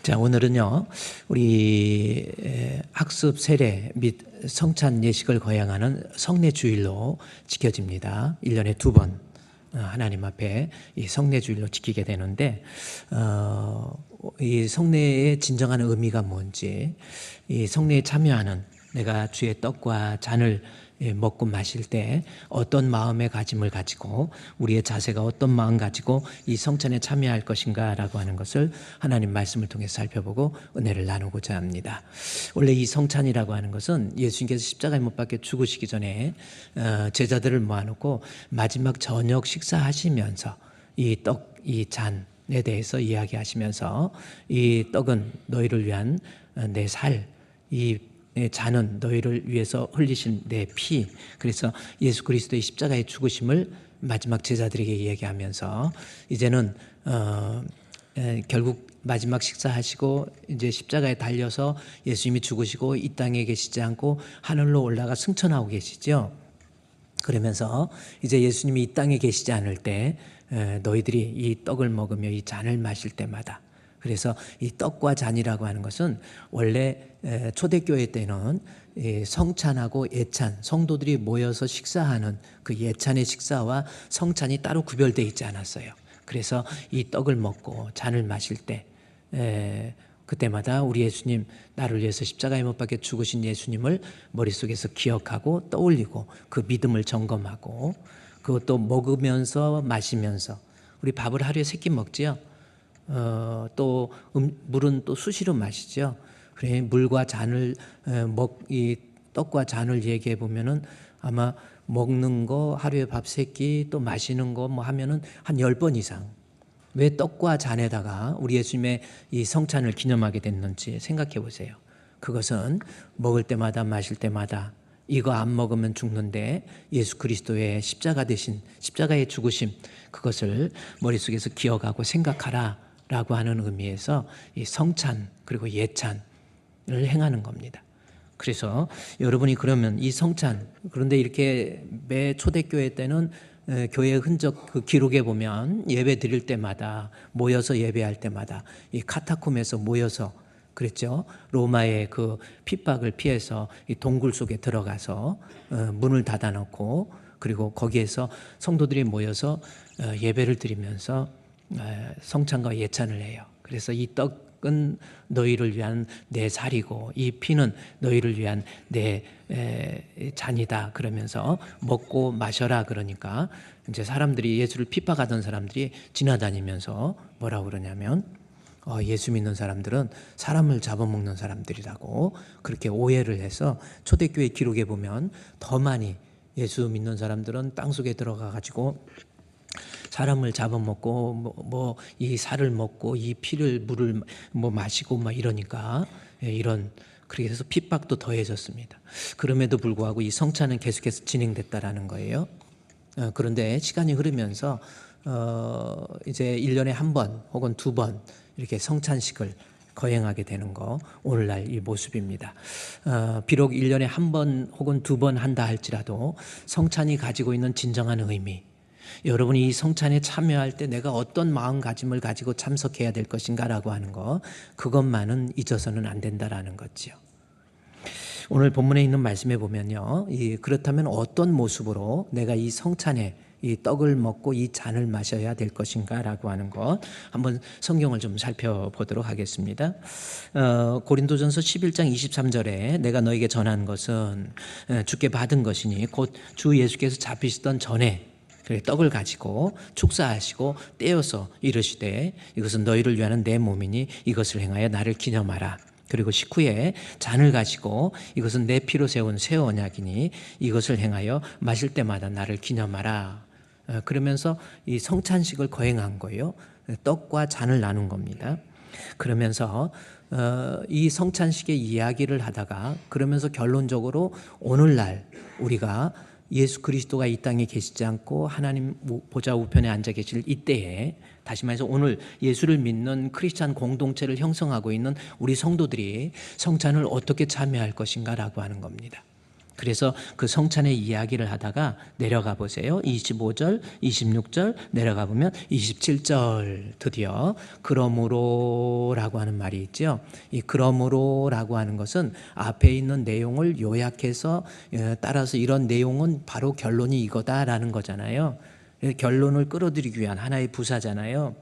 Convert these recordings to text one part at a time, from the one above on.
자, 오늘은요, 우리 학습 세례 및 성찬 예식을 거행하는 성례 주일로 지켜집니다. 1년에 2번 하나님 앞에 이 성례 주일로 지키게 되는데, 이 성례의 진정한 의미가 뭔지, 이 성례에 참여하는 내가 주의 떡과 잔을 먹고 마실 때 어떤 마음의 가짐을 가지고 우리의 자세가 어떤 마음 가지고 이 성찬에 참여할 것인가 라고 하는 것을 하나님 말씀을 통해 살펴보고 은혜를 나누고자 합니다. 원래 이 성찬이라고 하는 것은 예수님께서 십자가에 못 박혀 죽으시기 전에 제자들을 모아놓고 마지막 저녁 식사하시면서 이 떡, 이 잔에 대해서 이야기하시면서 이 떡은 너희를 위한 내 살, 이 잔은 너희를 위해서 흘리신 내 피. 그래서 예수 그리스도의 십자가의 죽으심을 마지막 제자들에게 이야기하면서 이제는 결국 마지막 식사하시고 이제 십자가에 달려서 예수님이 죽으시고 이 땅에 계시지 않고 하늘로 올라가 승천하고 계시죠. 그러면서 이제 예수님이 이 땅에 계시지 않을 때 너희들이 이 떡을 먹으며 이 잔을 마실 때마다, 그래서 이 떡과 잔이라고 하는 것은 원래 초대교회 때는 성찬하고 예찬, 성도들이 모여서 식사하는 그 예찬의 식사와 성찬이 따로 구별되어 있지 않았어요. 그래서 이 떡을 먹고 잔을 마실 때 그때마다 우리 예수님, 나를 위해서 십자가에 못 박혀 죽으신 예수님을 머릿속에서 기억하고 떠올리고 그 믿음을 점검하고, 그것도 먹으면서 마시면서, 우리 밥을 하루에 3끼 먹지요. 또 물은 또 수시로 마시죠. 그래, 물과 잔을 이 떡과 잔을 얘기해 보면은 아마 먹는 거 하루에 밥 3끼, 또 마시는 거 뭐 하면은 한 10번 이상. 왜 떡과 잔에다가 우리 예수님의 이 성찬을 기념하게 됐는지 생각해 보세요. 그것은 먹을 때마다 마실 때마다 이거 안 먹으면 죽는데 예수 그리스도의 십자가 대신 십자가의 죽으심, 그것을 머릿속에서 기억하고 생각하라 라고 하는 의미에서 이 성찬 그리고 예찬을 행하는 겁니다. 그래서 여러분이 그러면 이 성찬, 그런데 이렇게 매 초대교회 때는 교회의 흔적 그 기록에 보면 예배 드릴 때마다, 모여서 예배할 때마다 이 카타콤에서 모여서 그랬죠. 로마의 그 핍박을 피해서 이 동굴 속에 들어가서 문을 닫아놓고, 그리고 거기에서 성도들이 모여서 예배를 드리면서 성찬과 예찬을 해요. 그래서 이 떡은 너희를 위한 내 살이고 이 피는 너희를 위한 내 잔이다 그러면서 먹고 마셔라. 그러니까 이제 사람들이, 예수를 핍박하던 사람들이 지나다니면서 뭐라고 그러냐면 예수 믿는 사람들은 사람을 잡아먹는 사람들이라고 그렇게 오해를 해서 초대교회 기록에 보면 더 많이 예수 믿는 사람들은 땅속에 들어가 가지고 사람을 잡아먹고 이 살을 먹고 이 피를 물을 마시고 막 이러니까 이런, 그래서 핍박도 더해졌습니다. 그럼에도 불구하고 이 성찬은 계속해서 진행됐다라는 거예요. 그런데 시간이 흐르면서 이제 1년에 1번 혹은 2번 이렇게 성찬식을 거행하게 되는 거, 오늘날 이 모습입니다. 비록 1년에 1번 혹은 2번 한다 할지라도 성찬이 가지고 있는 진정한 의미, 여러분이 이 성찬에 참여할 때 내가 어떤 마음가짐을 가지고 참석해야 될 것인가라고 하는 거, 그것만은 잊어서는 안 된다라는 거죠. 오늘 본문에 있는 말씀에 보면요, 그렇다면 어떤 모습으로 내가 이 성찬에 이 떡을 먹고 이 잔을 마셔야 될 것인가라고 하는 것, 한번 성경을 좀 살펴보도록 하겠습니다. 고린도전서 11장 23절에 내가 너에게 전한 것은 주께 받은 것이니 곧 주 예수께서 잡히시던 전에 떡을 가지고 축사하시고 떼어서 이르시되 이것은 너희를 위하는 내 몸이니 이것을 행하여 나를 기념하라. 그리고 식후에 잔을 가지고 이것은 내 피로 세운 새 언약이니 이것을 행하여 마실 때마다 나를 기념하라. 그러면서 이 성찬식을 거행한 거예요. 떡과 잔을 나눈 겁니다. 그러면서 이 성찬식의 이야기를 하다가, 그러면서 결론적으로 오늘날 우리가 예수 그리스도가 이 땅에 계시지 않고 하나님 보좌 우편에 앉아 계실 이때에, 다시 말해서 오늘 예수를 믿는 크리스찬 공동체를 형성하고 있는 우리 성도들이 성찬을 어떻게 참여할 것인가 라고 하는 겁니다. 그래서 그 성찬의 이야기를 하다가 내려가 보세요. 25절, 26절 내려가 보면 27절 드디어 그러므로라고 하는 말이 있죠. 이 그러므로라고 하는 것은 앞에 있는 내용을 요약해서 따라서 이런 내용은 바로 결론이 이거다라는 거잖아요. 결론을 끌어들이기 위한 하나의 부사잖아요.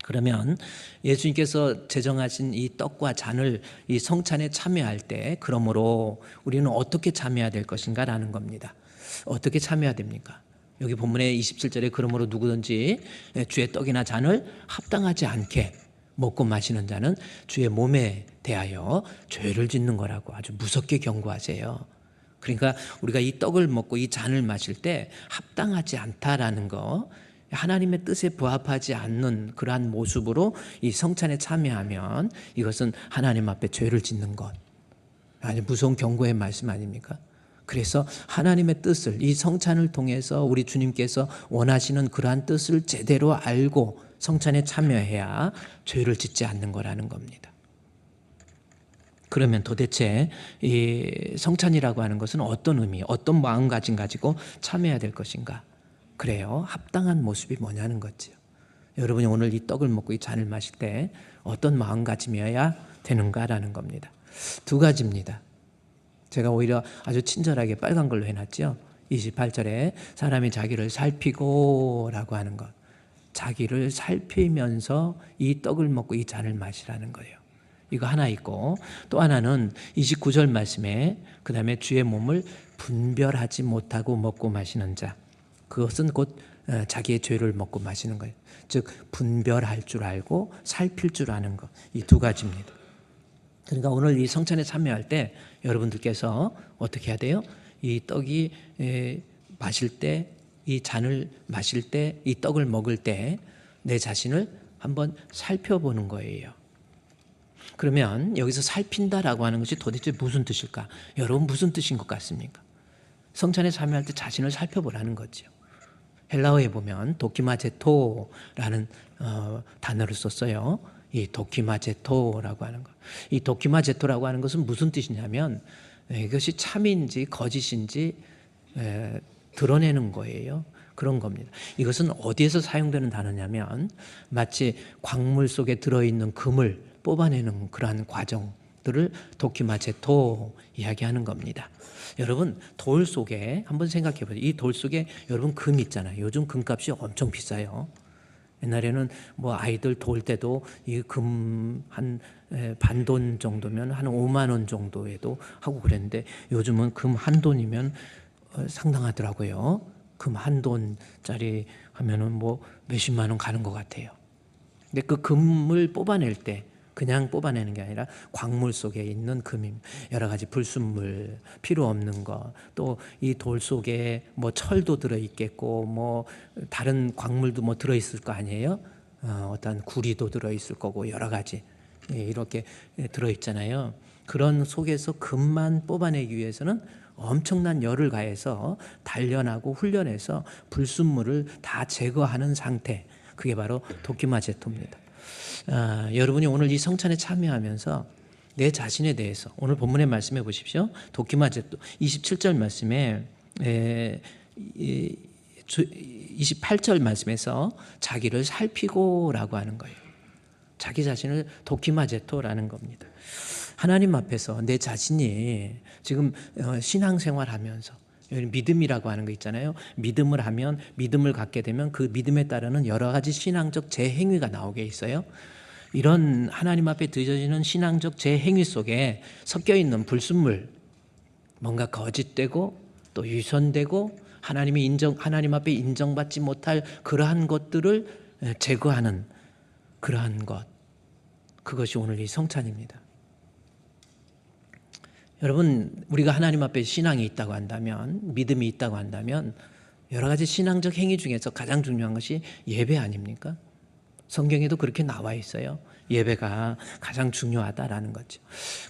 그러면 예수님께서 제정하신 이 떡과 잔을 이 성찬에 참여할 때 그러므로 우리는 어떻게 참여해야 될 것인가라는 겁니다. 어떻게 참여해야 됩니까? 여기 본문의 27절에 그러므로 누구든지 주의 떡이나 잔을 합당하지 않게 먹고 마시는 자는 주의 몸에 대하여 죄를 짓는 거라고 아주 무섭게 경고하세요. 그러니까 우리가 이 떡을 먹고 이 잔을 마실 때 합당하지 않다라는 거, 하나님의 뜻에 부합하지 않는 그러한 모습으로 이 성찬에 참여하면 이것은 하나님 앞에 죄를 짓는 것, 아주 무서운 경고의 말씀 아닙니까? 그래서 하나님의 뜻을 이 성찬을 통해서 우리 주님께서 원하시는 그러한 뜻을 제대로 알고 성찬에 참여해야 죄를 짓지 않는 거라는 겁니다. 그러면 도대체 이 성찬이라고 하는 것은 어떤 의미, 어떤 마음가짐 가지고 참여해야 될 것인가? 그래요. 합당한 모습이 뭐냐는 거죠. 여러분이 오늘 이 떡을 먹고 이 잔을 마실 때 어떤 마음가짐이어야 되는가라는 겁니다. 두 가지입니다. 제가 오히려 아주 친절하게 빨간 걸로 해놨죠. 28절에 사람이 자기를 살피고 라고 하는 것. 자기를 살피면서 이 떡을 먹고 이 잔을 마시라는 거예요. 이거 하나 있고, 또 하나는 29절 말씀에 그 다음에 주의 몸을 분별하지 못하고 먹고 마시는 자, 그것은 곧 자기의 죄를 먹고 마시는 거예요. 즉 분별할 줄 알고 살필 줄 아는 것, 이 두 가지입니다. 그러니까 오늘 이 성찬에 참여할 때 여러분들께서 어떻게 해야 돼요? 이 떡이 마실 때, 이 잔을 마실 때, 이 떡을 먹을 때 내 자신을 한번 살펴보는 거예요. 그러면 여기서 살핀다라고 하는 것이 도대체 무슨 뜻일까? 여러분 무슨 뜻인 것 같습니까? 성찬에 참여할 때 자신을 살펴보라는 거죠. 헬라어에 보면 도키마제토라는 단어를 썼어요. 이 도키마제토라고 하는 것. 이 도키마제토라고 하는 것은 무슨 뜻이냐면 이것이 참인지 거짓인지 드러내는 거예요. 그런 겁니다. 이것은 어디에서 사용되는 단어냐면 마치 광물 속에 들어있는 금을 뽑아내는 그러한 과정들을 도키마제토 이야기하는 겁니다. 여러분 돌 속에 한번 생각해 보세요. 이 돌 속에 여러분 금 있잖아요. 요즘 금값이 엄청 비싸요. 옛날에는 뭐 아이들 돌 때도 이 금 한 반돈 정도면 한 5만 원 정도에도 하고 그랬는데 요즘은 금 한 돈이면 상당하더라고요. 금 한 돈짜리 하면은 뭐 몇십만 원 가는 것 같아요. 근데 그 금을 뽑아낼 때 그냥 뽑아내는 게 아니라 광물 속에 있는 금임, 여러 가지 불순물, 필요 없는 거, 또 이 돌 속에 뭐 철도 들어있겠고 뭐 다른 광물도 뭐 들어있을 거 아니에요? 어떤 구리도 들어있을 거고 여러 가지 이렇게 들어있잖아요. 그런 속에서 금만 뽑아내기 위해서는 엄청난 열을 가해서 단련하고 훈련해서 불순물을 다 제거하는 상태, 그게 바로 도키마제토입니다. 여러분이 오늘 이 성찬에 참여하면서 내 자신에 대해서 오늘 본문의 말씀해 보십시오. 도키마제토 27절 말씀에 28절 말씀에서 자기를 살피고라고 하는 거예요. 자기 자신을 도키마제토라는 겁니다. 하나님 앞에서 내 자신이 지금 신앙생활하면서 믿음이라고 하는 거 있잖아요. 믿음을 하면, 믿음을 갖게 되면 그 믿음에 따르는 여러 가지 신앙적 재행위가 나오게 있어요. 이런 하나님 앞에 드려지는 신앙적 재행위 속에 섞여 있는 불순물, 뭔가 거짓되고 또 유선되고 하나님 앞에 인정받지 못할 그러한 것들을 제거하는 그러한 것, 그것이 오늘 이 성찬입니다. 여러분, 우리가 하나님 앞에 신앙이 있다고 한다면, 믿음이 있다고 한다면 여러 가지 신앙적 행위 중에서 가장 중요한 것이 예배 아닙니까? 성경에도 그렇게 나와 있어요. 예배가 가장 중요하다라는 거죠.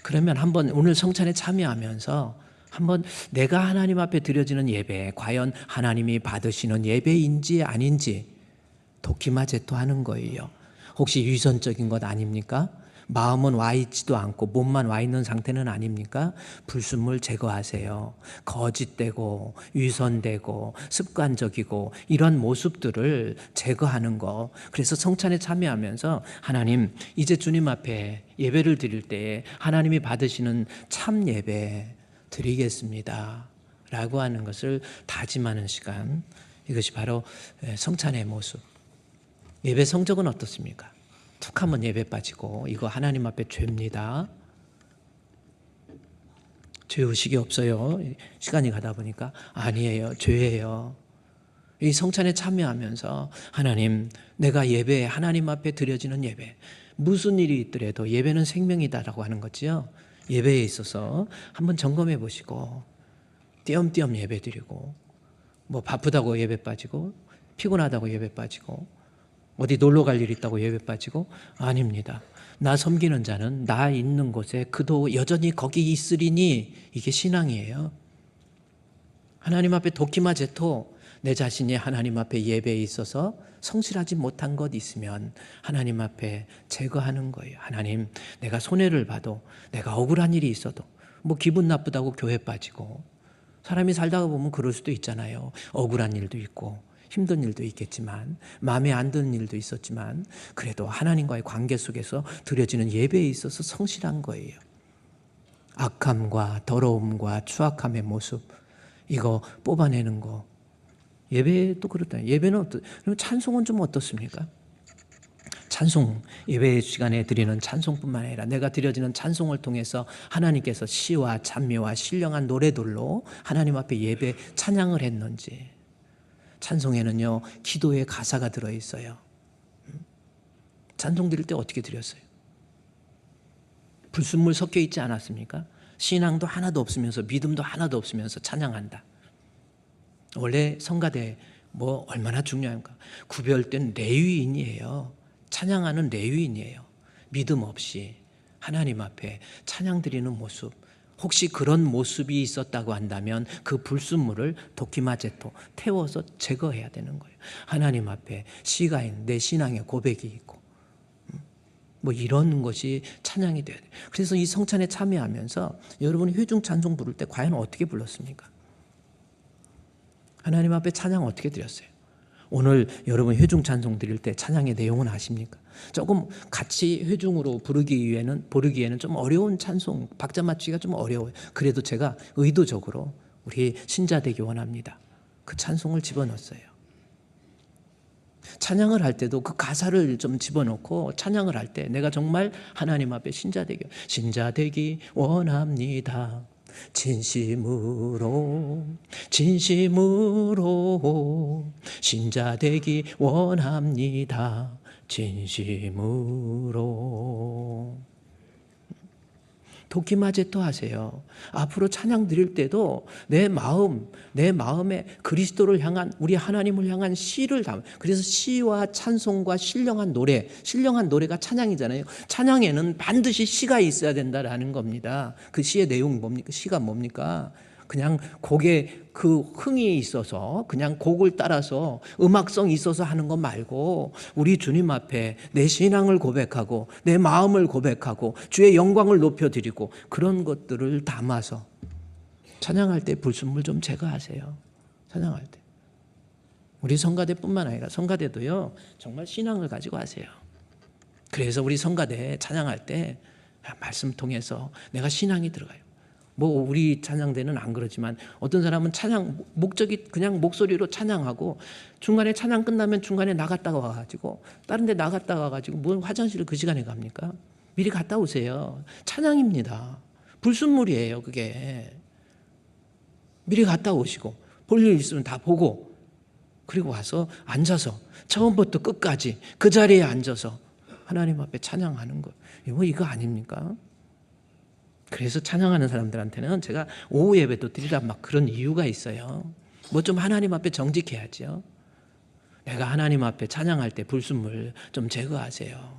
그러면 한번 오늘 성찬에 참여하면서 한번 내가 하나님 앞에 드려지는 예배, 과연 하나님이 받으시는 예배인지 아닌지 도키마제토 하는 거예요. 혹시 위선적인 것 아닙니까? 마음은 와 있지도 않고 몸만 와 있는 상태는 아닙니까? 불순물 제거하세요. 거짓되고 위선되고 습관적이고 이런 모습들을 제거하는 거. 그래서 성찬에 참여하면서 하나님, 이제 주님 앞에 예배를 드릴 때 하나님이 받으시는 참 예배 드리겠습니다 라고 하는 것을 다짐하는 시간, 이것이 바로 성찬의 모습. 예배 성적은 어떻습니까? 툭 하면 예배 빠지고 이거 하나님 앞에 죄입니다. 죄의식이 없어요. 시간이 가다 보니까 아니에요. 죄예요. 이 성찬에 참여하면서 하나님, 내가 예배, 하나님 앞에 드려지는 예배, 무슨 일이 있더라도 예배는 생명이다라고 하는 거지요. 예배에 있어서 한번 점검해 보시고 띄엄띄엄 예배 드리고, 뭐 바쁘다고 예배 빠지고 피곤하다고 예배 빠지고 어디 놀러 갈 일 있다고 예배 빠지고, 아닙니다. 나 섬기는 자는 나 있는 곳에 그도 여전히 거기 있으리니, 이게 신앙이에요. 하나님 앞에 도키마 제토, 내 자신이 하나님 앞에 예배에 있어서 성실하지 못한 것 있으면 하나님 앞에 제거하는 거예요. 하나님, 내가 손해를 봐도, 내가 억울한 일이 있어도, 뭐 기분 나쁘다고 교회 빠지고, 사람이 살다가 보면 그럴 수도 있잖아요. 억울한 일도 있고 힘든 일도 있겠지만, 마음에 안 드는 일도 있었지만, 그래도 하나님과의 관계 속에서 드려지는 예배에 있어서 성실한 거예요. 악함과 더러움과 추악함의 모습, 이거 뽑아내는 거. 예배도 그렇다. 예배는 그럼 찬송은 좀 어떻습니까? 찬송, 예배 시간에 드리는 찬송뿐만 아니라 내가 드려지는 찬송을 통해서 하나님께서 시와 찬미와 신령한 노래들로 하나님 앞에 예배 찬양을 했는지. 찬송에는요, 기도의 가사가 들어있어요. 찬송 드릴 때 어떻게 드렸어요? 불순물 섞여 있지 않았습니까? 신앙도 하나도 없으면서 믿음도 하나도 없으면서 찬양한다. 원래 성가대 뭐 얼마나 중요한가? 구별된 레위인이에요. 찬양하는 레위인이에요. 믿음 없이 하나님 앞에 찬양 드리는 모습, 혹시 그런 모습이 있었다고 한다면 그 불순물을 도키마제토 태워서 제거해야 되는 거예요. 하나님 앞에 시가 있는 내 신앙의 고백이 있고, 뭐 이런 것이 찬양이 돼야 돼요. 그래서 이 성찬에 참여하면서 여러분이 회중 찬송 부를 때 과연 어떻게 불렀습니까? 하나님 앞에 찬양 어떻게 드렸어요? 오늘 여러분 회중 찬송 드릴 때 찬양의 내용은 아십니까? 조금 같이 회중으로 부르기에는 좀 어려운 찬송, 박자 맞추기가 좀 어려워요. 그래도 제가 의도적으로 우리 신자 되기 원합니다. 그 찬송을 집어넣었어요. 찬양을 할 때도 그 가사를 좀 집어넣고 찬양을 할 때 내가 정말 하나님 앞에 신자 되기 원합니다. 진심으로 신자 되기 원합니다. 진심으로. 도키마제토 하세요. 앞으로 찬양 드릴 때도 내 마음에 그리스도를 향한, 우리 하나님을 향한 시를 담아. 그래서 시와 찬송과 신령한 노래가 찬양이잖아요. 찬양에는 반드시 시가 있어야 된다라는 겁니다. 그 시의 내용이 뭡니까? 시가 뭡니까? 그냥 곡에 그 흥이 있어서 그냥 곡을 따라서 음악성이 있어서 하는 것 말고, 우리 주님 앞에 내 신앙을 고백하고 내 마음을 고백하고 주의 영광을 높여드리고, 그런 것들을 담아서 찬양할 때 불순물 좀 제거하세요. 찬양할 때 우리 성가대뿐만 아니라 성가대도요, 정말 신앙을 가지고 하세요. 그래서 우리 성가대 찬양할 때 말씀 통해서 내가 신앙이 들어가요. 뭐 우리 찬양대는 안 그러지만 어떤 사람은 찬양 목적이 그냥 목소리로 찬양하고 중간에 찬양 끝나면 중간에 나갔다가 와가지고 다른 데 나갔다가 와가지고 뭘 화장실을 그 시간에 갑니까? 미리 갔다 오세요. 찬양입니다. 불순물이에요. 그게 미리 갔다 오시고 볼 일 있으면 다 보고, 그리고 와서 앉아서 처음부터 끝까지 그 자리에 앉아서 하나님 앞에 찬양하는 거, 이거 아닙니까? 그래서 찬양하는 사람들한테는 제가 오후 예배도 드리라 막 그런 이유가 있어요. 뭐 좀 하나님 앞에 정직해야죠. 내가 하나님 앞에 찬양할 때 불순물 좀 제거하세요.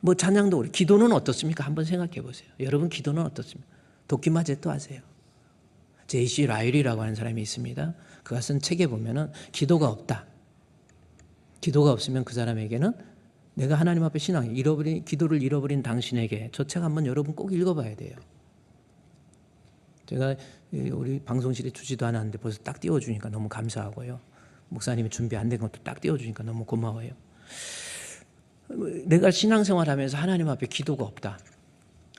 뭐 찬양도, 기도는 어떻습니까? 한번 생각해 보세요. 여러분 기도는 어떻습니까? 도키마제토 하세요. J.C. 라일이라고 하는 사람이 있습니다. 그가 쓴 책에 보면은 기도가 없다. 기도가 없으면 그 사람에게는 내가 하나님 앞에 기도를 잃어버린 당신에게, 저 책 한번 여러분 꼭 읽어봐야 돼요. 제가 우리 방송실에 주지도 않았는데 벌써 딱 띄워주니까 너무 감사하고요. 목사님이 준비 안 된 것도 딱 띄워주니까 너무 고마워요. 내가 신앙생활하면서 하나님 앞에 기도가 없다.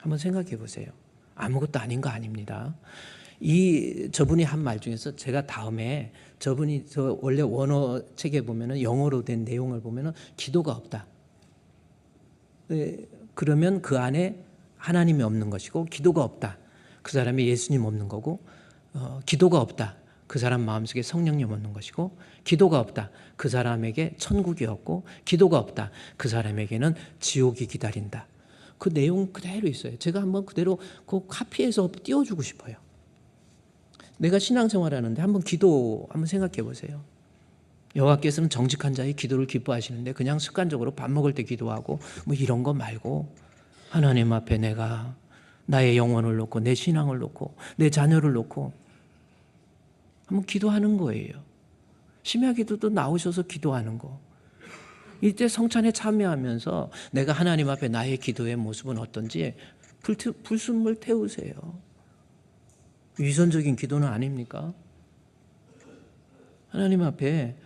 한번 생각해 보세요. 아무것도 아닌 거 아닙니다. 저분이 한 말 중에서 제가 다음에 저분이 원래 원어 책에 보면은 영어로 된 내용을 보면은 기도가 없다. 그러면 그 안에 하나님이 없는 것이고, 기도가 없다. 그 사람이 예수님 없는 거고, 기도가 없다. 그 사람 마음속에 성령님 없는 것이고, 기도가 없다. 그 사람에게 천국이 없고, 기도가 없다. 그 사람에게는 지옥이 기다린다. 그 내용 그대로 있어요. 제가 한번 그대로 그 카피해서 띄워주고 싶어요. 내가 신앙생활하는데 한번 생각해 보세요. 여호와께서는 정직한 자의 기도를 기뻐하시는데 그냥 습관적으로 밥 먹을 때 기도하고 뭐 이런 거 말고, 하나님 앞에 내가 나의 영혼을 놓고 내 신앙을 놓고 내 자녀를 놓고 한번 기도하는 거예요. 심야 기도도 나오셔서 기도하는 거. 이때 성찬에 참여하면서 내가 하나님 앞에 나의 기도의 모습은 어떤지 불순물 태우세요. 위선적인 기도는 아닙니까? 하나님 앞에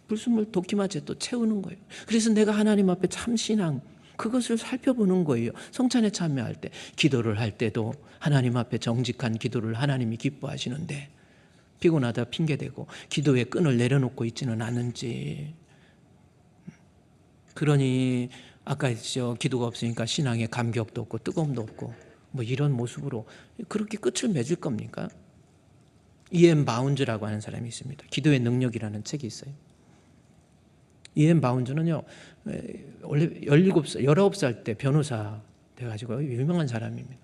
불순물 도끼맞이 또 채우는 거예요. 그래서 내가 하나님 앞에 참신앙, 그것을 살펴보는 거예요. 성찬에 참여할 때, 기도를 할 때도 하나님 앞에 정직한 기도를 하나님이 기뻐하시는데 피곤하다 핑계대고 기도의 끈을 내려놓고 있지는 않은지. 그러니 아까 했죠. 기도가 없으니까 신앙에 감격도 없고 뜨거움도 없고 뭐 이런 모습으로 그렇게 끝을 맺을 겁니까? E.M. 바운즈라고 하는 사람이 있습니다. 기도의 능력이라는 책이 있어요. E.M. 바운즈는요, 원래 19살 때 변호사 돼가지고 유명한 사람입니다.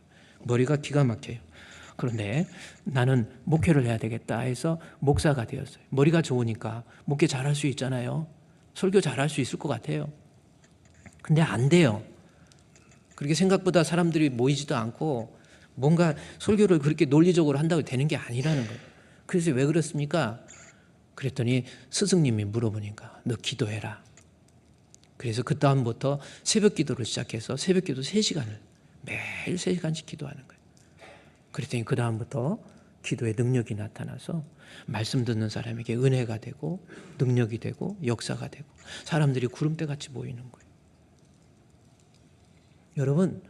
머리가 기가 막혀요. 그런데 나는 목회를 해야 되겠다 해서 목사가 되었어요. 머리가 좋으니까 목회 잘할 수 있잖아요. 설교 잘할 수 있을 것 같아요. 근데 안 돼요. 그렇게 생각보다 사람들이 모이지도 않고 뭔가 설교를 그렇게 논리적으로 한다고 되는 게 아니라는 거예요. 그래서 왜 그렇습니까? 그랬더니 스승님이 물어보니까 너 기도해라. 그래서 그 다음부터 새벽 기도를 시작해서 새벽 기도 3시간을 매일 3시간씩 기도하는 거예요. 그랬더니 그 다음부터 기도의 능력이 나타나서 말씀 듣는 사람에게 은혜가 되고 능력이 되고 역사가 되고 사람들이 구름대같이 모이는 거예요. 여러분,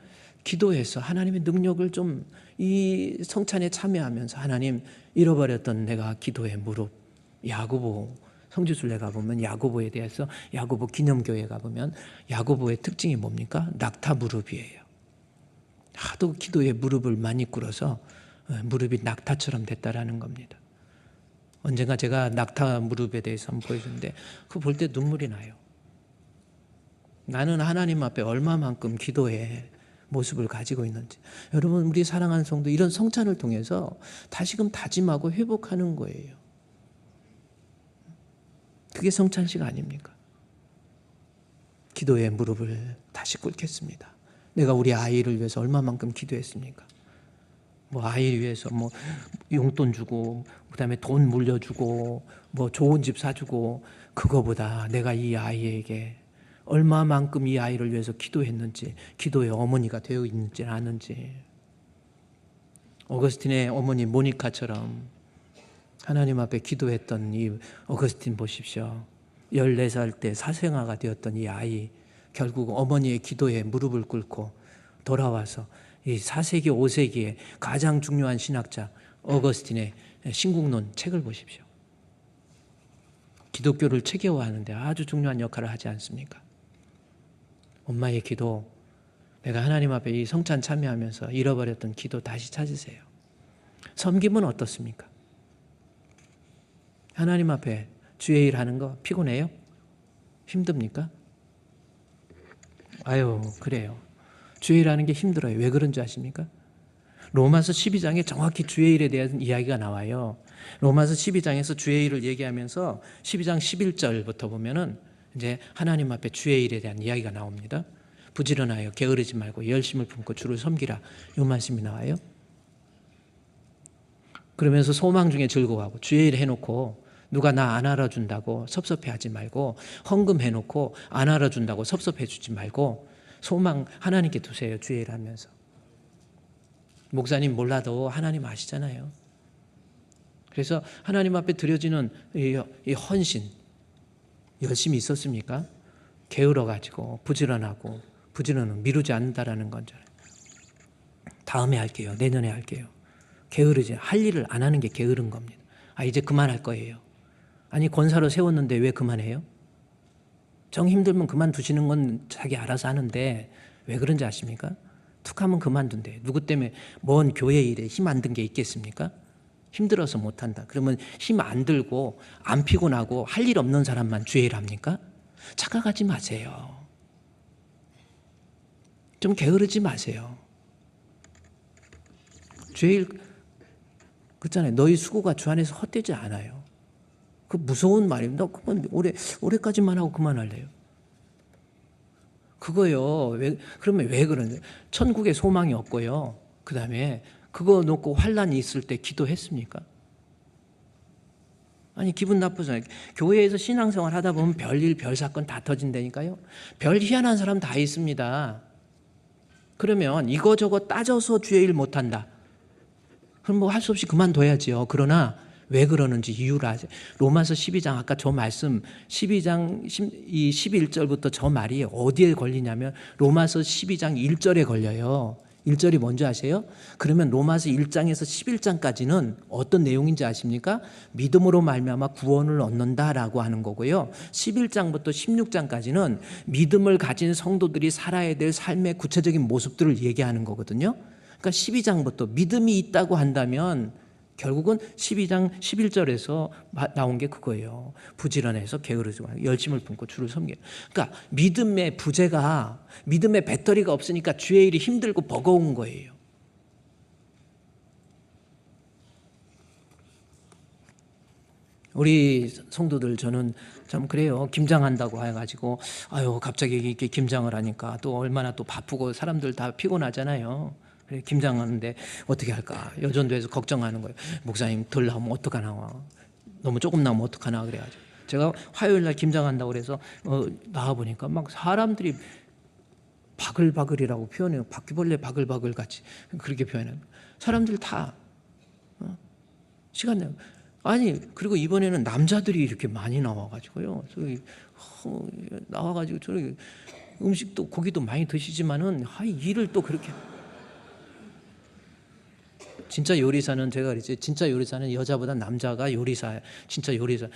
기도해서 하나님의 능력을 좀 이 성찬에 참여하면서 하나님, 잃어버렸던 내가 기도의 무릎, 야고보 성지순례 가보면 야고보에 대해서 야고보 기념교회 가보면 야고보의 특징이 뭡니까? 낙타 무릎이에요. 하도 기도의 무릎을 많이 꿇어서 무릎이 낙타처럼 됐다라는 겁니다. 언젠가 제가 낙타 무릎에 대해서 한번 보여줬는데 그거 볼 때 눈물이 나요. 나는 하나님 앞에 얼마만큼 기도의 모습을 가지고 있는지. 여러분, 우리 사랑하는 성도, 이런 성찬을 통해서 다시금 다짐하고 회복하는 거예요. 그게 성찬식 아닙니까? 기도의 무릎을 다시 꿇겠습니다. 내가 우리 아이를 위해서 얼마만큼 기도했습니까? 뭐 아이를 위해서 뭐 용돈 주고 그다음에 돈 물려주고 뭐 좋은 집 사주고, 그거보다 내가 이 아이에게 얼마만큼 이 아이를 위해서 기도했는지, 기도의 어머니가 되어 있는지 않은지. 어거스틴의 어머니 모니카처럼 하나님 앞에 기도했던 이 어거스틴 보십시오. 14살 때 사생아가 되었던 이 아이, 결국 어머니의 기도에 무릎을 꿇고 돌아와서 이 4세기 5세기의 가장 중요한 신학자 어거스틴의 신국론 책을 보십시오. 기독교를 체계화하는데 아주 중요한 역할을 하지 않습니까? 엄마의 기도, 내가 하나님 앞에 이 성찬 참여하면서 잃어버렸던 기도 다시 찾으세요. 섬김은 어떻습니까? 하나님 앞에 주의 일 하는 거 피곤해요? 힘듭니까? 아유, 그래요. 주의 일 하는 게 힘들어요. 왜 그런지 아십니까? 로마서 12장에 정확히 주의 일에 대한 이야기가 나와요. 로마서 12장에서 주의 일을 얘기하면서 12장 11절부터 보면은 이제 하나님 앞에 주의 일에 대한 이야기가 나옵니다. 부지런하여 게으르지 말고 열심을 품고 주를 섬기라. 이 말씀이 나와요. 그러면서 소망 중에 즐거워하고 주의 일 해놓고 누가 나 안 알아준다고 섭섭해하지 말고, 헌금 해놓고 안 알아준다고 섭섭해주지 말고 소망 하나님께 두세요. 주일 하면서. 목사님 몰라도 하나님 아시잖아요. 그래서 하나님 앞에 드려지는 이 헌신 열심히 있었습니까? 게을러가지고 부지런은 미루지 않는다라는 건잖아요. 다음에 할게요. 내년에 할게요. 게으르지, 할 일을 안 하는 게 게으른 겁니다. 이제 그만할 거예요. 아니 권사로 세웠는데 왜 그만해요? 정 힘들면 그만두시는 건 자기 알아서 하는데 왜 그런지 아십니까? 툭하면 그만둔대. 누구 때문에 먼 교회 일에 힘 안 든 게 있겠습니까? 힘들어서 못한다. 그러면 힘 안 들고 안 피곤하고 할 일 없는 사람만 주일 합니까? 착각하지 마세요. 좀 게으르지 마세요. 주일 그렇잖아요. 너희 수고가 주 안에서 헛되지 않아요. 그 무서운 말입니다. 그건 올해까지만 하고 그만할래요. 그거요. 그러면 왜 그러냐? 천국에 소망이 없고요. 그 다음에 그거 놓고 환란이 있을 때 기도했습니까? 아니 기분 나쁘잖아요. 교회에서 신앙생활 하다 보면 별일 별사건 다 터진다니까요. 별 희한한 사람 다 있습니다. 그러면 이거저거 따져서 주의 일 못한다. 그럼 뭐 할 수 없이 그만둬야지요. 그러나 왜 그러는지 이유를 아세요? 로마서 12장 아까 저 말씀 12장 11절부터 저 말이 어디에 걸리냐면 로마서 12장 1절에 걸려요. 1절이 뭔지 아세요? 그러면 로마서 1장에서 11장까지는 어떤 내용인지 아십니까? 믿음으로 말미암아 구원을 얻는다라고 하는 거고요. 11장부터 16장까지는 믿음을 가진 성도들이 살아야 될 삶의 구체적인 모습들을 얘기하는 거거든요. 그러니까 12장부터 믿음이 있다고 한다면 결국은 12장 11절에서 나온 게 그거예요. 부지런해서 게으르지 말고 열심을 품고 주를 섬겨요. 그러니까 믿음의 부재가 믿음의 배터리가 없으니까 주의 일이 힘들고 버거운 거예요. 우리 성도들 저는 참 그래요. 김장한다고 해가지고 갑자기 이렇게 김장을 하니까 또 얼마나 또 바쁘고 사람들 다 피곤하잖아요. 김장하는데 어떻게 할까? 여전도에서 걱정하는 거예요. 목사님 덜 나오면 어떡하나? 너무 조금 나오면 어떡하나? 그래가지고 제가 화요일 날 김장한다고 그래서 나와보니까 막 사람들이 바글바글이라고 표현해요. 바퀴벌레 바글바글 같이 그렇게 표현해요. 사람들 다 시간 내고 아니 그리고 이번에는 남자들이 이렇게 많이 나와가지고요. 나와가지고 저기 음식도 고기도 많이 드시지만은 일을 또 그렇게 진짜 요리사는 제가 그랬지. 진짜 요리사는 여자보다 남자가 요리사예요. 진짜 요리사.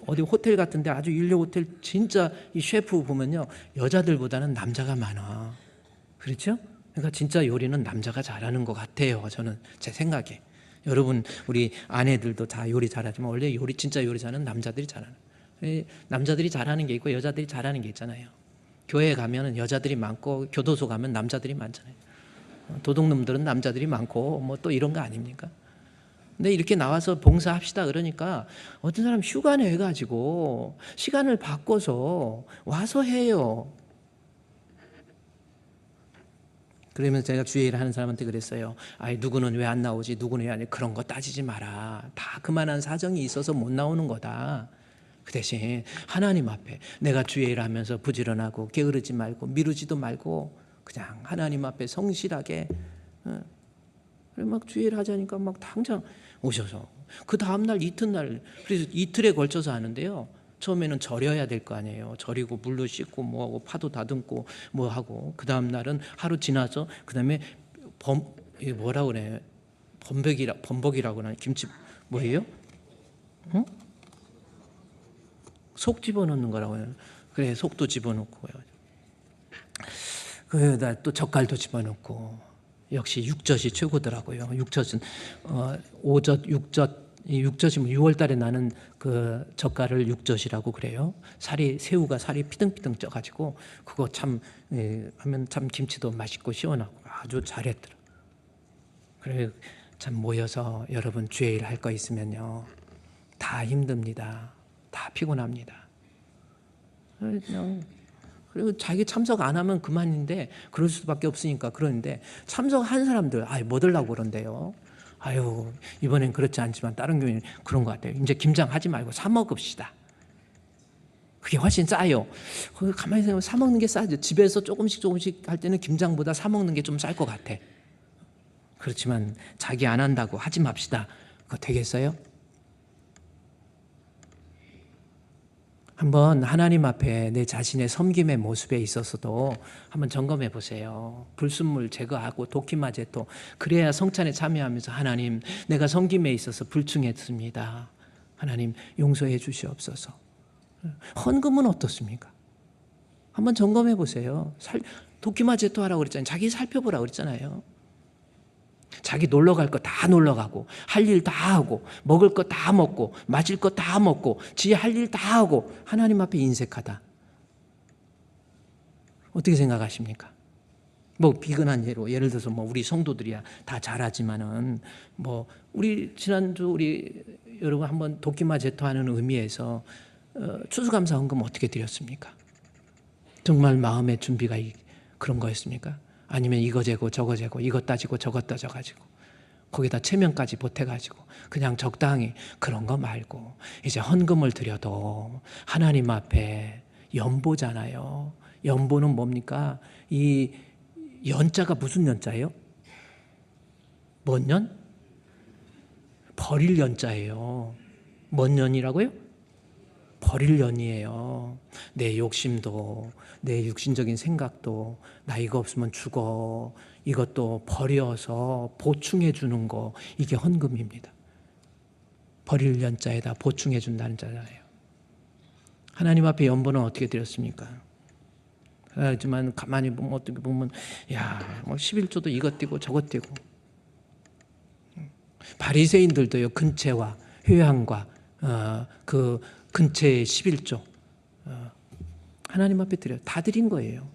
어디 호텔 같은데 아주 일류 호텔 진짜 이 셰프 보면요. 여자들보다는 남자가 많아. 그렇죠? 그러니까 진짜 요리는 남자가 잘하는 것 같아요. 저는 제 생각에. 여러분 우리 아내들도 다 요리 잘하지만 원래 진짜 요리사는 남자들이 잘하는. 남자들이 잘하는 게 있고 여자들이 잘하는 게 있잖아요. 교회에 가면은 여자들이 많고 교도소 가면 남자들이 많잖아요. 도둑놈들은 남자들이 많고 뭐 또 이런 거 아닙니까? 근데 이렇게 나와서 봉사합시다 그러니까 어떤 사람 휴가 내가지고 시간을 바꿔서 와서 해요. 그러면서 제가 주의 일을 하는 사람한테 그랬어요. 누구는 왜 안 나오지? 누구는 왜 안 나오지? 그런 거 따지지 마라. 다 그만한 사정이 있어서 못 나오는 거다. 그 대신 하나님 앞에 내가 주의 일을 하면서 부지런하고 게으르지 말고 미루지도 말고 그냥 하나님 앞에 성실하게 그래 막 주일 하자니까 막 당장 오셔서 그 다음날 이튿날 그래서 이틀에 걸쳐서 하는데요. 처음에는 절여야 될 거 아니에요. 절이고 물로 씻고 뭐하고 파도 다듬고 뭐하고 그 다음날은 하루 지나서 그 다음에 이게 뭐라 그래 범벅이라고 하나 김치 뭐예요? 응? 속 집어넣는 거라고 해요. 그래 속도 집어넣고 그다 또 젓갈도 집어넣고 역시 육젓이 최고더라고요. 육젓은 5젓, 6젓, 6젓이면 6월달에 나는 그 젓갈을 육젓이라고 그래요. 새우가 살이 피등피등 쪄가지고 그거 참 하면 참 김치도 맛있고 시원하고 아주 잘했더라. 그래 참 모여서 여러분 주의 일 할 거 있으면요 다 힘듭니다. 다 피곤합니다. 그냥. 그리고 자기 참석 안 하면 그만인데 그럴 수밖에 없으니까 그러는데 참석한 사람들 뭐 들라고 그런대요. 아유, 이번엔 그렇지 않지만 다른 교회는 그런 것 같아요. 이제 김장하지 말고 사 먹읍시다. 그게 훨씬 싸요. 가만히 생각하면 사 먹는 게 싸죠. 집에서 조금씩 할 때는 김장보다 사 먹는 게 좀 쌀 것 같아. 그렇지만 자기 안 한다고 하지 맙시다. 그거 되겠어요? 한번 하나님 앞에 내 자신의 섬김의 모습에 있어서도 한번 점검해 보세요. 불순물 제거하고 도끼마제도 그래야 성찬에 참여하면서 하나님 내가 섬김에 있어서 불충했습니다. 하나님 용서해 주시옵소서. 헌금은 어떻습니까? 한번 점검해 보세요. 도끼마제도 하라고 그랬잖아요. 자기 살펴보라고 그랬잖아요. 자기 놀러 갈 거 다 놀러 가고 할 일 다 하고 먹을 거 다 먹고 마실 거 다 먹고 지 할 일 다 하고 하나님 앞에 인색하다. 어떻게 생각하십니까? 뭐 비근한 예를 들어서 뭐 우리 성도들이야 다 잘하지만은 뭐 우리 지난주 우리 여러분 한번 도끼마 제토하는 의미에서 추수감사 헌금 어떻게 드렸습니까? 정말 마음의 준비가 그런 거였습니까? 아니면 이거 재고 저거 재고 이것 따지고 저것 따져가지고 거기다 체면까지 보태가지고 그냥 적당히 그런 거 말고 이제 헌금을 드려도 하나님 앞에 연보잖아요. 연보는 뭡니까? 이 연자가 무슨 연자예요? 뭔 연? 버릴 연자예요. 뭔 연이라고요? 버릴 연이에요. 내 욕심도 내 육신적인 생각도 나 이거 없으면 죽어 이것도 버려서 보충해 주는 거 이게 헌금입니다. 버릴 연자에다 보충해 준다는 자잖아요. 하나님 앞에 연보는 어떻게 드렸습니까? 하지만 가만히 보면 어떻게 보면 야, 뭐 11조도 이것 띄고 저것 띄고 바리새인들도요 근체와 회향과 그 근체의 11조 하나님 앞에 드려요. 다 드린 거예요.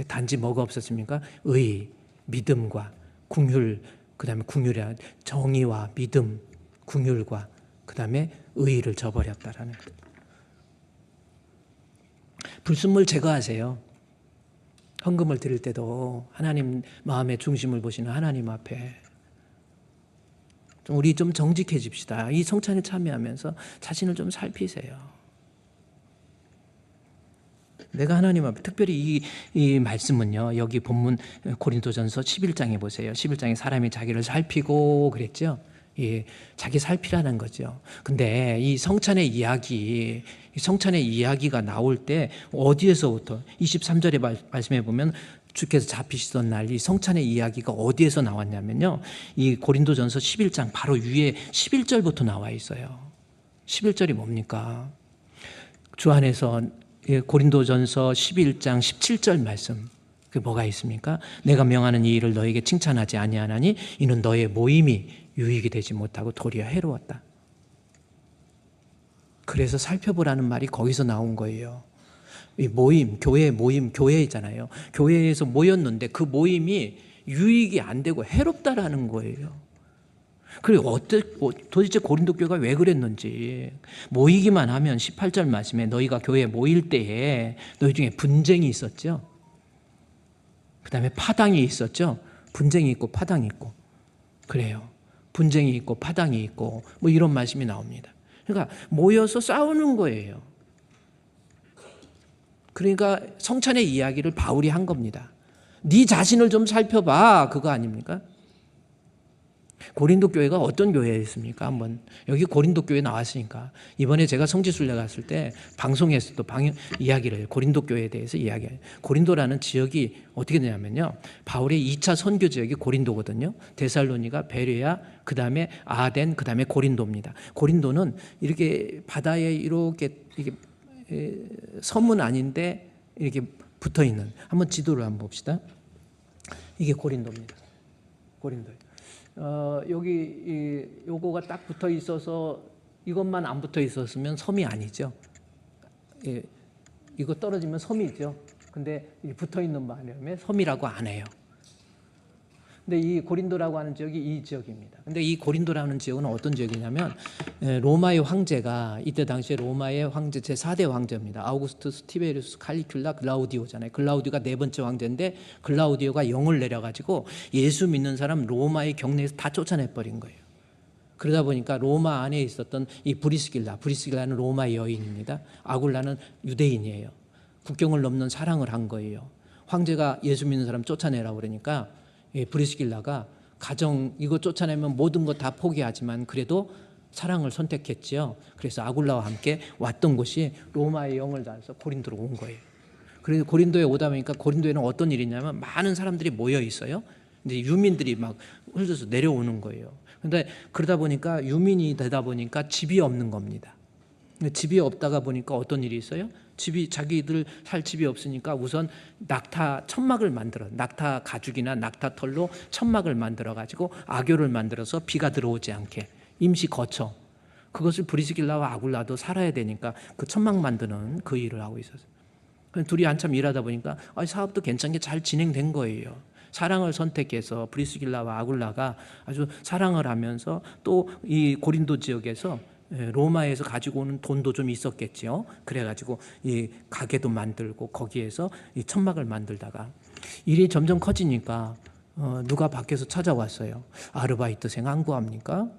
단지 뭐가 없었습니까? 의, 믿음과 궁휼, 그 다음에 궁휼이라 정의와 믿음, 궁휼과 그 다음에 의의를 저버렸다라는 거예요. 불순물 제거하세요. 헌금을 드릴 때도 하나님 마음의 중심을 보시는 하나님 앞에 우리 좀 정직해집시다. 이 성찬에 참여하면서 자신을 좀 살피세요. 내가 하나님 앞에 특별히 이 말씀은요. 여기 본문 고린도전서 11장에 보세요. 11장에 사람이 자기를 살피고 그랬죠. 예, 자기 살피라는 거죠. 근데 이 성찬의 이야기가 나올 때 어디에서부터 23절에 말씀해 보면 주께서 잡히시던 날 이 성찬의 이야기가 어디에서 나왔냐면요. 이 고린도전서 11장 바로 위에 11절부터 나와 있어요. 11절이 뭡니까? 주 안에서 고린도전서 11장 17절 말씀 그 뭐가 있습니까? 내가 명하는 이 일을 너에게 칭찬하지 아니하나니 이는 너의 모임이 유익이 되지 못하고 도리어 해로웠다. 그래서 살펴보라는 말이 거기서 나온 거예요. 이 모임, 교회잖아요. 교회에서 모였는데 그 모임이 유익이 안 되고 해롭다라는 거예요. 그리고 도대체 고린도 교회가 왜 그랬는지 모이기만 하면 18절 말씀에 너희가 교회에 모일 때에 너희 중에 분쟁이 있었죠. 그 다음에 파당이 있었죠. 분쟁이 있고 파당이 있고 그래요. 분쟁이 있고 파당이 있고 뭐 이런 말씀이 나옵니다. 그러니까 모여서 싸우는 거예요. 그러니까 성찬의 이야기를 바울이 한 겁니다. 네 자신을 좀 살펴봐 그거 아닙니까? 고린도 교회가 어떤 교회였습니까? 한번 여기 고린도 교회 나왔으니까 이번에 제가 성지순례 갔을 때 방송에서도 이야기를 해요. 고린도 교회에 대해서 이야기해요. 고린도라는 지역이 어떻게 되냐면요. 바울의 2차 선교 지역이 고린도거든요. 데살로니가, 베레아, 그 다음에 아덴, 그 다음에 고린도입니다. 고린도는 이렇게 바다에 이렇게 섬은 아닌데 이렇게 붙어 있는 한번 지도를 한번 봅시다. 이게 고린도입니다. 고린도예요. 여기 요거가 딱 붙어 있어서 이것만 안 붙어 있었으면 섬이 아니죠. 예, 이거 떨어지면 섬이죠. 근데 붙어 있는 바람에 섬이라고 안 해요. 근데 이 고린도라고 하는 지역이 이 지역입니다. 근데 이 고린도라는 지역은 어떤 지역이냐면 로마의 황제가 이때 당시에 로마의 황제 제4대 황제입니다. 아우구스투스, 티베리우스, 칼리큘라, 글라우디오잖아요. 글라우디오가 네 번째 황제인데 글라우디오가 영을 내려가지고 예수 믿는 사람 로마의 경내에서 다 쫓아내버린 거예요. 그러다 보니까 로마 안에 있었던 이 브리스길라는 로마의 여인입니다. 아굴라는 유대인이에요. 국경을 넘는 사랑을 한 거예요. 황제가 예수 믿는 사람 쫓아내라고 그러니까 브리스길라가 가정 이거 쫓아내면 모든 거 다 포기하지만 그래도 사랑을 선택했지요. 그래서 아굴라와 함께 왔던 곳이 로마의 영을 따라서 고린도로 온 거예요. 그래서 고린도에 오다 보니까 고린도에는 어떤 일이 있냐면 많은 사람들이 모여 있어요. 이제 유민들이 막 흘러서 내려오는 거예요. 근데 그러다 보니까 유민이 되다 보니까 집이 없는 겁니다. 집이 없다가 보니까 어떤 일이 있어요? 자기들 살 집이 없으니까 우선 천막을 만들어, 낙타 가죽이나 낙타 털로 천막을 만들어 가지고 악교를 만들어서 비가 들어오지 않게 임시 거처. 그것을 브리스길라와 아굴라도 살아야 되니까 그 천막 만드는 그 일을 하고 있었어요. 둘이 한참 일하다 보니까 사업도 괜찮게 잘 진행된 거예요. 사랑을 선택해서 브리스길라와 아굴라가 아주 사랑을 하면서 또 이 고린도 지역에서 로마에서 가지고 오는 돈도 좀 있었겠죠. 그래가지고 이 가게도 만들고 거기에서 이 천막을 만들다가 일이 점점 커지니까 누가 밖에서 찾아왔어요. 아르바이트생 안 구합니까?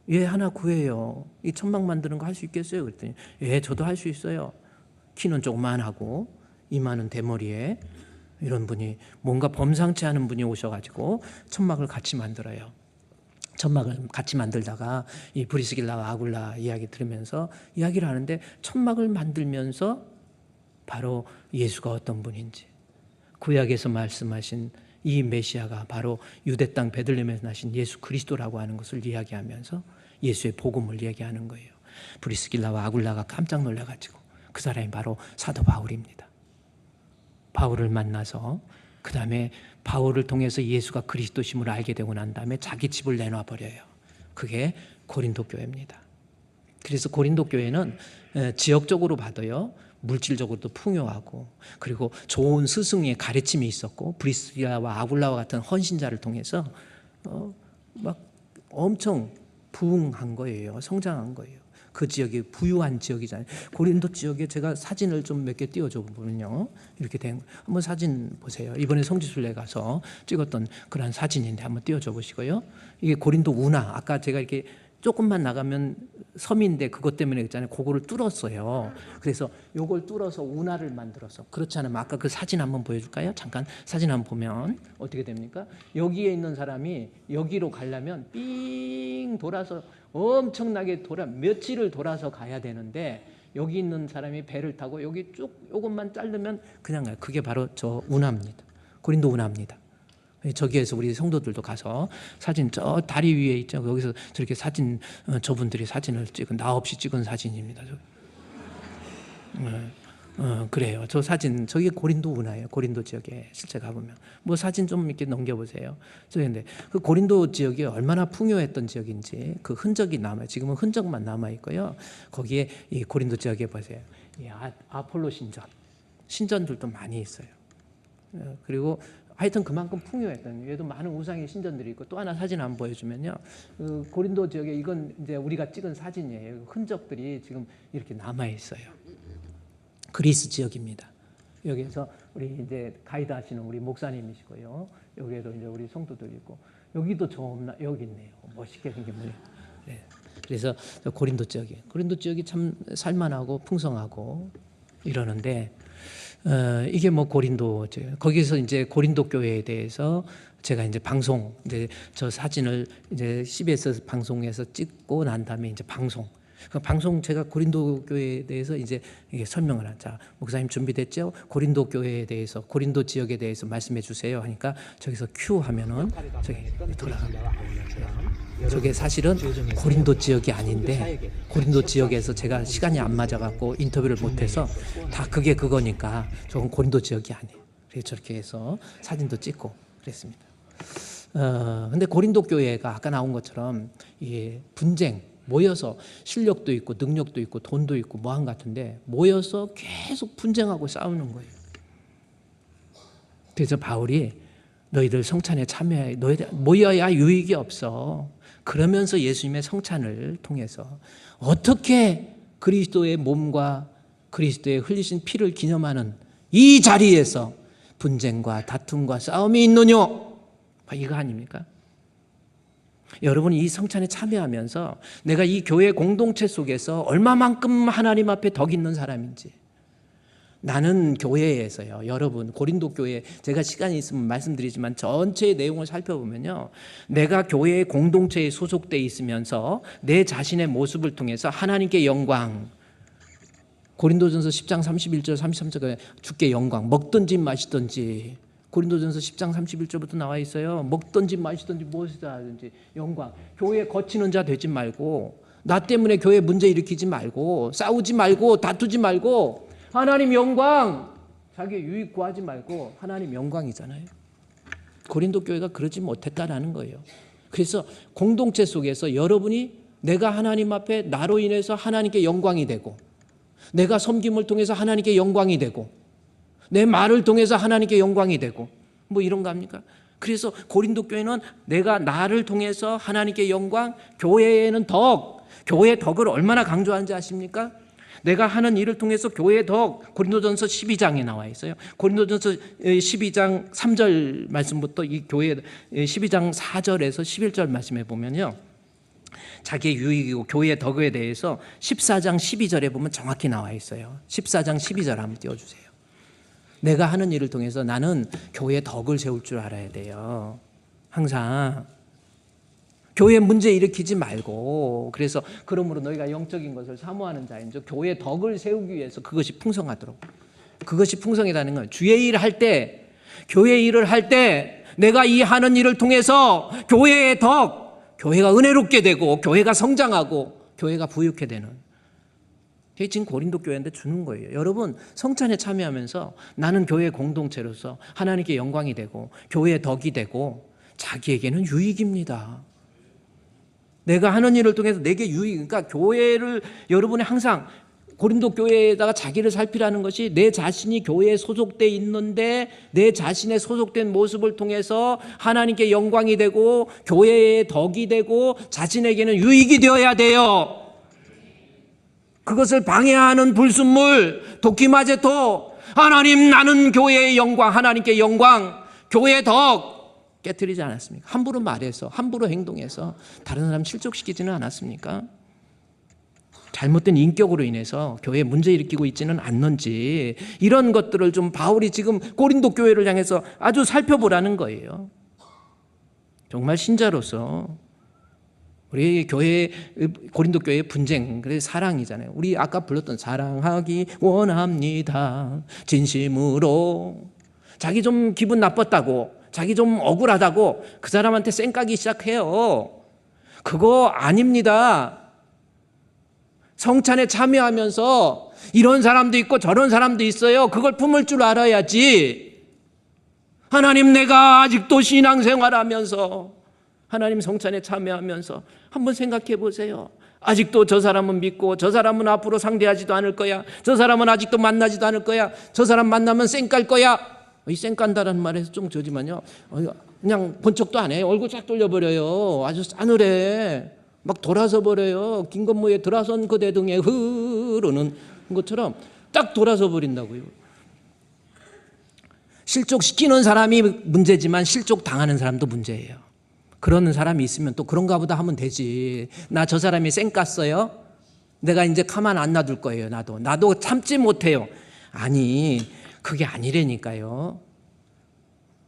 예, 하나 구해요. 이 천막 만드는 거 할 수 있겠어요? 그랬더니 예, 저도 할 수 있어요. 키는 조그만하고 이마는 대머리에 이런 분이 뭔가 범상치 않은 분이 오셔가지고 천막을 같이 만들어요. 천막을 같이 만들다가 이 브리스길라와 아굴라 이야기 들으면서 이야기를 하는데 천막을 만들면서 바로 예수가 어떤 분인지 구약에서 말씀하신 이 메시아가 바로 유대 땅 베들레헴에서 나신 예수 그리스도라고 하는 것을 이야기하면서 예수의 복음을 이야기하는 거예요. 브리스길라와 아굴라가 깜짝 놀라가지고 그 사람이 바로 사도 바울입니다. 바울을 만나서 그 다음에 바울을 통해서 예수가 그리스도심을 알게 되고 난 다음에 자기 집을 내놔 버려요. 그게 고린도 교회입니다. 그래서 고린도 교회는 지역적으로 봐도요, 물질적으로도 풍요하고 그리고 좋은 스승의 가르침이 있었고 브리스길라와 아굴라와 같은 헌신자를 통해서 막 엄청 부흥한 거예요. 성장한 거예요. 그 지역이 부유한 지역이잖아요. 고린도 지역에 제가 사진을 좀 몇 개 띄워줘 보면요, 이렇게 된 한번 사진 보세요. 이번에 성지순례 가서 찍었던 그런 사진인데 한번 띄워줘 보시고요. 이게 고린도 운하. 아까 제가 이렇게 조금만 나가면 섬인데 그것 때문에 있잖아요. 그거를 뚫었어요. 그래서 요걸 뚫어서 운하를 만들어서. 그렇지 않으면 아까 그 사진 한번 보여줄까요? 잠깐 사진 한번 보면 어떻게 됩니까? 여기에 있는 사람이 여기로 가려면 삥 돌아서 엄청나게 며칠을 돌아서 가야 되는데 여기 있는 사람이 배를 타고 여기 쭉 요것만 자르면 그냥 가요. 그게 바로 저 운하입니다. 고린도 운하입니다. 저기에서 우리 성도들도 가서 사진 저 다리 위에 있죠. 여기서 저렇게 사진 저분들이 사진을 찍은 나 없이 찍은 사진입니다. 그래요. 저 사진 저기 고린도 운하예요. 고린도 지역에 실제 가보면 뭐 사진 좀 이렇게 넘겨보세요. 그런데 그 고린도 지역이 얼마나 풍요했던 지역인지 그 흔적이 남아요. 지금은 흔적만 남아 있고요. 거기에 이 고린도 지역에 보세요. 이 아폴로 신전들도 많이 있어요. 그리고 하여튼 그만큼 풍요했던, 얘도 많은 우상의 신전들이 있고 또 하나 사진 한번 보여주면요. 그 고린도 지역에 이건 이제 우리가 찍은 사진이에요. 흔적들이 지금 이렇게 남아 있어요. 그리스 지역입니다. 여기에서 우리 이제 가이드 하시는 우리 목사님이시고요. 여기에도 이제 우리 성도들 있고 여기도 여기 있네요. 멋있게 생긴 분이. 네. 그래서 고린도 지역이 참 살만하고 풍성하고 이러는데. 이게 뭐 고린도, 거기서 이제 고린도 교회에 대해서 제가 이제 이제 저 사진을 이제 CBS 방송에서 찍고 난 다음에 이제 방송 제가 고린도 교회에 대해서 이제 이게 설명을 하자. 목사님 준비됐죠? 고린도 교회에 대해서, 고린도 지역에 대해서 말씀해 주세요 하니까 저기서 큐 하면은 저기 돌아갑니다. 저게 사실은 고린도 지역이 아닌데 고린도 지역에서 제가 시간이 안 맞아갖고 인터뷰를 못해서 다 그게 그거니까 저건 고린도 지역이 아니에요. 그래서 저렇게 해서 사진도 찍고 그랬습니다. 근데 고린도 교회가 아까 나온 것처럼 이 분쟁, 모여서 실력도 있고 능력도 있고 돈도 있고 뭐한 같은데 모여서 계속 분쟁하고 싸우는 거예요. 그래서 바울이 너희들 성찬에 참여해. 너희들 모여야 유익이 없어. 그러면서 예수님의 성찬을 통해서 어떻게 그리스도의 몸과 그리스도의 흘리신 피를 기념하는 이 자리에서 분쟁과 다툼과 싸움이 있느뇨? 이거 아닙니까? 여러분이 이 성찬에 참여하면서 내가 이 교회 공동체 속에서 얼마만큼 하나님 앞에 덕 있는 사람인지, 나는 교회에서요, 여러분 고린도 교회, 제가 시간이 있으면 말씀드리지만 전체의 내용을 살펴보면요, 내가 교회의 공동체에 소속되어 있으면서 내 자신의 모습을 통해서 하나님께 영광, 고린도전서 10장 31절 33절에 주께 영광, 먹든지 마시든지, 고린도전서 10장 31절부터 나와 있어요. 먹든지 마시든지 무엇이든 하든지 영광. 교회에 거치는 자 되지 말고, 나 때문에 교회 문제 일으키지 말고, 싸우지 말고, 다투지 말고, 하나님 영광, 자기 유익 구하지 말고 하나님 영광이잖아요. 고린도 교회가 그러지 못했다라는 거예요. 그래서 공동체 속에서 여러분이 내가 하나님 앞에 나로 인해서 하나님께 영광이 되고, 내가 섬김을 통해서 하나님께 영광이 되고, 내 말을 통해서 하나님께 영광이 되고, 뭐 이런 거 합니까? 그래서 고린도 교회는 내가 나를 통해서 하나님께 영광, 교회에는 덕, 교회의 덕을 얼마나 강조하는지 아십니까? 내가 하는 일을 통해서 교회의 덕, 고린도전서 12장에 나와 있어요. 고린도전서 12장 3절 말씀부터 이 교회 12장 4절에서 11절 말씀에 보면요, 자기의 유익이고 교회의 덕에 대해서 14장 12절에 보면 정확히 나와 있어요. 14장 12절 한번 띄워주세요. 내가 하는 일을 통해서 나는 교회의 덕을 세울 줄 알아야 돼요. 항상 교회 문제 일으키지 말고, 그래서 그러므로 너희가 영적인 것을 사모하는 자인즉 교회의 덕을 세우기 위해서 그것이 풍성하도록, 그것이 풍성이라는 건 주의 일을 할 때, 교회 일을 할 때 내가 이 하는 일을 통해서 교회의 덕, 교회가 은혜롭게 되고 교회가 성장하고 교회가 부유케 되는, 그게 지금 고린도 교회한테 주는 거예요. 여러분 성찬에 참여하면서 나는 교회 공동체로서 하나님께 영광이 되고 교회의 덕이 되고 자기에게는 유익입니다. 내가 하는 일을 통해서 내게 유익, 그러니까 교회를 여러분이 항상 고린도 교회에다가 자기를 살피라는 것이 내 자신이 교회에 소속돼 있는데 내 자신의 소속된 모습을 통해서 하나님께 영광이 되고 교회의 덕이 되고 자신에게는 유익이 되어야 돼요. 그것을 방해하는 불순물, 도키마제토, 하나님 나는 교회의 영광, 하나님께 영광, 교회의 덕 깨트리지 않았습니까? 함부로 말해서, 함부로 행동해서 다른 사람 실족시키지는 않았습니까? 잘못된 인격으로 인해서 교회에 문제 일으키고 있지는 않는지, 이런 것들을 좀 바울이 지금 고린도 교회를 향해서 아주 살펴보라는 거예요. 정말 신자로서 우리 교회, 고린도 교회의 분쟁, 그래서 사랑이잖아요. 우리 아까 불렀던 사랑하기 원합니다. 진심으로. 자기 좀 기분 나빴다고, 자기 좀 억울하다고 그 사람한테 쌩까기 시작해요. 그거 아닙니다. 성찬에 참여하면서 이런 사람도 있고 저런 사람도 있어요. 그걸 품을 줄 알아야지. 하나님, 내가 아직도 신앙생활하면서, 하나님 성찬에 참여하면서 한번 생각해 보세요. 아직도 저 사람은 믿고 저 사람은 앞으로 상대하지도 않을 거야. 저 사람은 아직도 만나지도 않을 거야. 저 사람 만나면 쌩깔 거야. 이 쌩깐다라는 말에서 좀 저지만요, 그냥 번쩍도 안 해. 얼굴 쫙 돌려버려요. 아주 싸늘해. 막 돌아서 버려요. 김건모에 돌아선 그 대등에 흐르는 것처럼 딱 돌아서 버린다고요. 실족시키는 사람이 문제지만 실족당하는 사람도 문제예요. 그러는 사람이 있으면 또 그런가 보다 하면 되지. 나 저 사람이 쌩깠어요? 내가 이제 가만 안 놔둘 거예요. 나도 참지 못해요. 아니, 그게 아니라니까요.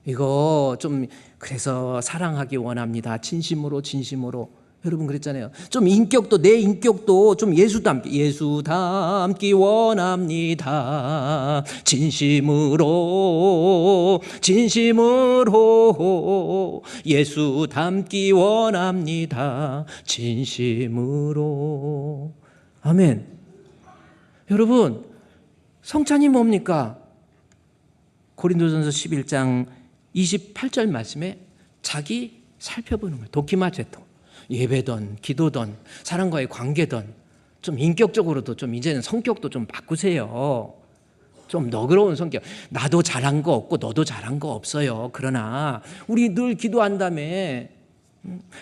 이거 좀, 그래서 사랑하기 원합니다. 진심으로. 여러분 그랬잖아요. 좀 인격도, 내 인격도 좀 예수 닮기 원합니다. 진심으로 예수 닮기 원합니다. 진심으로. 아멘. 여러분 성찬이 뭡니까? 고린도전서 11장 28절 말씀에 자기 살펴보는 거예요. 도키마제토. 예배든 기도든 사람과의 관계든 좀 인격적으로도 좀 이제는 성격도 좀 바꾸세요. 좀 너그러운 성격. 나도 잘한 거 없고 너도 잘한 거 없어요. 그러나 우리 늘 기도한다며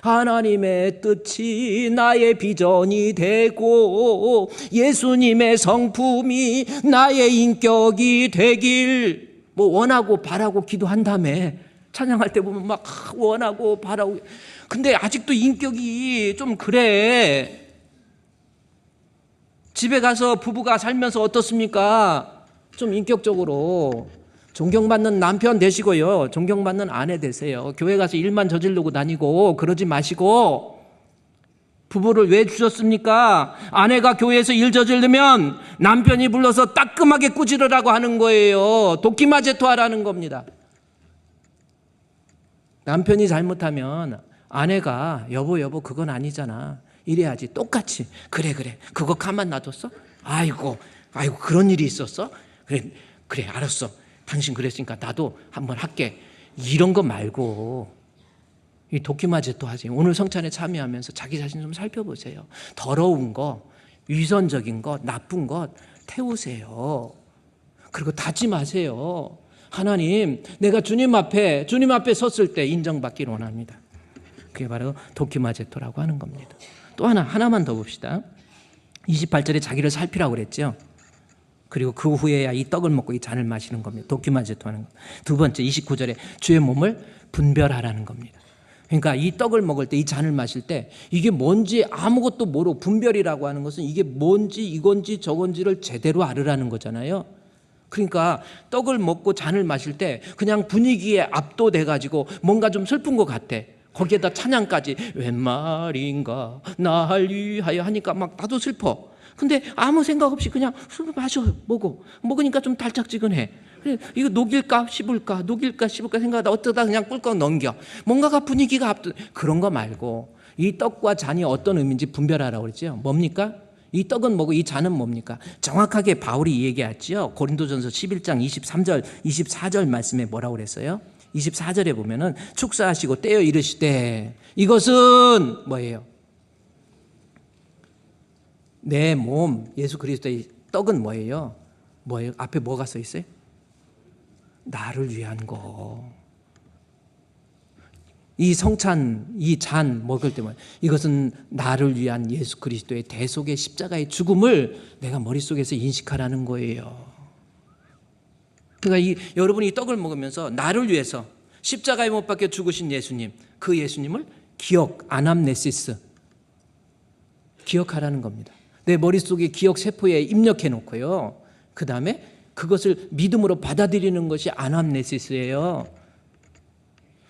하나님의 뜻이 나의 비전이 되고 예수님의 성품이 나의 인격이 되길 뭐 원하고 바라고 기도한다며. 찬양할 때 보면 막 원하고 바라고. 근데 아직도 인격이 좀 그래. 집에 가서 부부가 살면서 어떻습니까? 좀 인격적으로 존경받는 남편 되시고요, 존경받는 아내 되세요. 교회 가서 일만 저지르고 다니고 그러지 마시고. 부부를 왜 주셨습니까? 아내가 교회에서 일 저지르면 남편이 불러서 따끔하게 꾸짖으라고 하는 거예요. 도끼마제토 하라는 겁니다. 남편이 잘못하면 아내가 여보 그건 아니잖아, 이래야지. 똑같이 그래 그거 가만 놔뒀어? 아이고 그런 일이 있었어? 그래 알았어, 당신 그랬으니까 나도 한번 할게. 이런 거 말고 이 도끼마제토 하지. 오늘 성찬에 참여하면서 자기 자신 좀 살펴보세요. 더러운 거, 위선적인 것, 나쁜 것 태우세요. 그리고 다짐하세요. 하나님, 내가 주님 앞에 섰을 때 인정받기를 원합니다. 그게 바로 도끼마제토라고 하는 겁니다. 또 하나만 더 봅시다. 28절에 자기를 살피라고 그랬죠. 그리고 그 후에야 이 떡을 먹고 이 잔을 마시는 겁니다. 도끼마제토 하는 거. 두 번째 29절에 주의 몸을 분별하라는 겁니다. 그러니까 이 떡을 먹을 때, 이 잔을 마실 때 이게 뭔지 아무것도 모르고, 분별이라고 하는 것은 이게 뭔지 이건지 저건지를 제대로 알으라는 거잖아요. 그러니까 떡을 먹고 잔을 마실 때 그냥 분위기에 압도돼가지고 뭔가 좀 슬픈 것 같아. 거기에다 찬양까지 웬 말인가 날 위하여 하니까 막 나도 슬퍼. 근데 아무 생각 없이 그냥 술 마셔 먹으니까 좀 달짝지근해. 이거 녹일까 씹을까 생각하다 어쩌다 그냥 꿀꺽 넘겨. 뭔가가 분위기가 그런 거 말고 이 떡과 잔이 어떤 의미인지 분별하라고 그랬죠. 뭡니까? 이 떡은 뭐고 이 잔은 뭡니까? 정확하게 바울이 얘기했죠. 고린도전서 11장 23절 24절 말씀에 뭐라고 그랬어요? 24절에 보면은 축사하시고 떼어 이르시되 이것은 뭐예요? 내 몸, 예수 그리스도의 떡은 뭐예요? 앞에 뭐가 써 있어요? 나를 위한 거. 이 성찬, 이 잔 먹을 때만 이것은 나를 위한 예수 그리스도의 대속의 십자가의 죽음을 내가 머릿속에서 인식하라는 거예요. 그러니까 여러분이 이 떡을 먹으면서 나를 위해서 십자가에 못 박혀 죽으신 예수님, 그 예수님을 아남네시스, 기억하라는 겁니다. 내 머릿속에 기억 세포에 입력해 놓고요, 그 다음에 그것을 믿음으로 받아들이는 것이 아남네시스예요.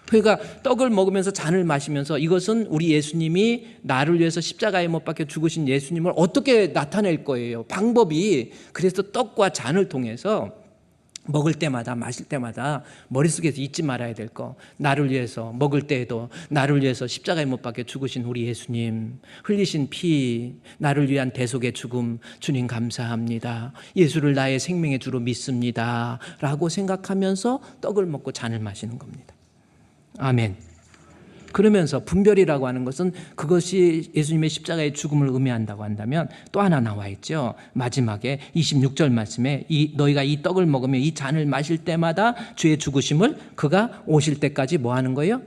그러니까 떡을 먹으면서 잔을 마시면서 이것은 우리 예수님이 나를 위해서 십자가에 못 박혀 죽으신 예수님을 어떻게 나타낼 거예요. 방법이, 그래서 떡과 잔을 통해서 먹을 때마다 마실 때마다 머릿속에서 잊지 말아야 될 거, 나를 위해서 먹을 때에도 나를 위해서 십자가에 못 박혀 죽으신 우리 예수님, 흘리신 피, 나를 위한 대속의 죽음, 주님 감사합니다, 예수를 나의 생명의 주로 믿습니다 라고 생각하면서 떡을 먹고 잔을 마시는 겁니다. 아멘. 그러면서 분별이라고 하는 것은 그것이 예수님의 십자가의 죽음을 의미한다고 한다면 또 하나 나와 있죠. 마지막에 26절 말씀에 너희가 이 떡을 먹으며 이 잔을 마실 때마다 주의 죽으심을 그가 오실 때까지 뭐 하는 거예요?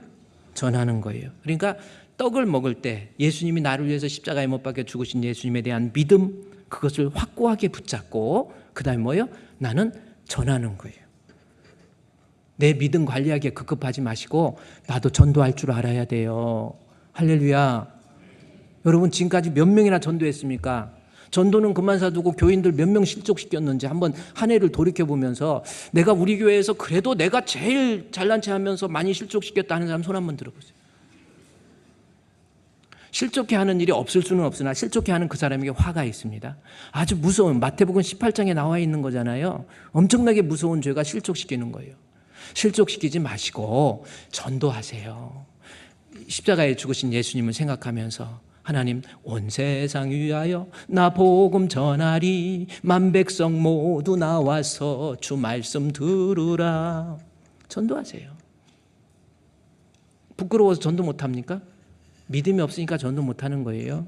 전하는 거예요. 그러니까 떡을 먹을 때 예수님이 나를 위해서 십자가에 못 박혀 죽으신 예수님에 대한 믿음, 그것을 확고하게 붙잡고 그 다음에 뭐예요? 나는 전하는 거예요. 내 믿음 관리하기에 급급하지 마시고 나도 전도할 줄 알아야 돼요. 할렐루야. 여러분 지금까지 몇 명이나 전도했습니까? 전도는 그만 놔두고 교인들 몇 명 실족시켰는지 한번 한 해를 돌이켜보면서 내가 우리 교회에서 그래도 내가 제일 잘난 체 하면서 많이 실족시켰다 하는 사람 손 한번 들어보세요. 실족해 하는 일이 없을 수는 없으나 실족해 하는 그 사람에게 화가 있습니다. 아주 무서운, 마태복음 18장에 나와 있는 거잖아요. 엄청나게 무서운 죄가 실족시키는 거예요. 실족시키지 마시고 전도하세요. 십자가에 죽으신 예수님을 생각하면서 하나님, 온 세상 위하여 나 복음 전하리, 만백성 모두 나와서 주 말씀 들으라. 전도하세요. 부끄러워서 전도 못합니까? 믿음이 없으니까 전도 못하는 거예요.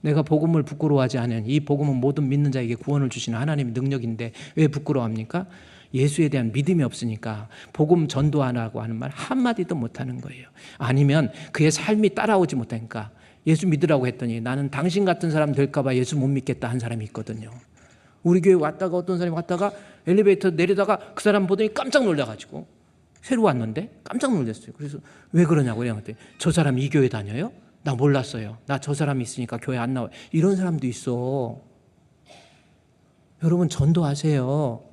내가 복음을 부끄러워하지 않은 이 복음은 모든 믿는 자에게 구원을 주시는 하나님의 능력인데 왜 부끄러워합니까? 예수에 대한 믿음이 없으니까 복음 전도하라고 하는 말 한마디도 못하는 거예요. 아니면 그의 삶이 따라오지 못하니까 예수 믿으라고 했더니 나는 당신 같은 사람 될까 봐 예수 못 믿겠다 한 사람이 있거든요. 우리 교회 왔다가 어떤 사람이 왔다가 엘리베이터 내리다가 그 사람 보더니 깜짝 놀라가지고 새로 왔는데 깜짝 놀랐어요. 그래서 왜 그러냐고 그랬더니 저 사람 이 교회 다녀요? 나 몰랐어요. 나 저 사람이 있으니까 교회 안 나와요. 이런 사람도 있어. 여러분 전도하세요.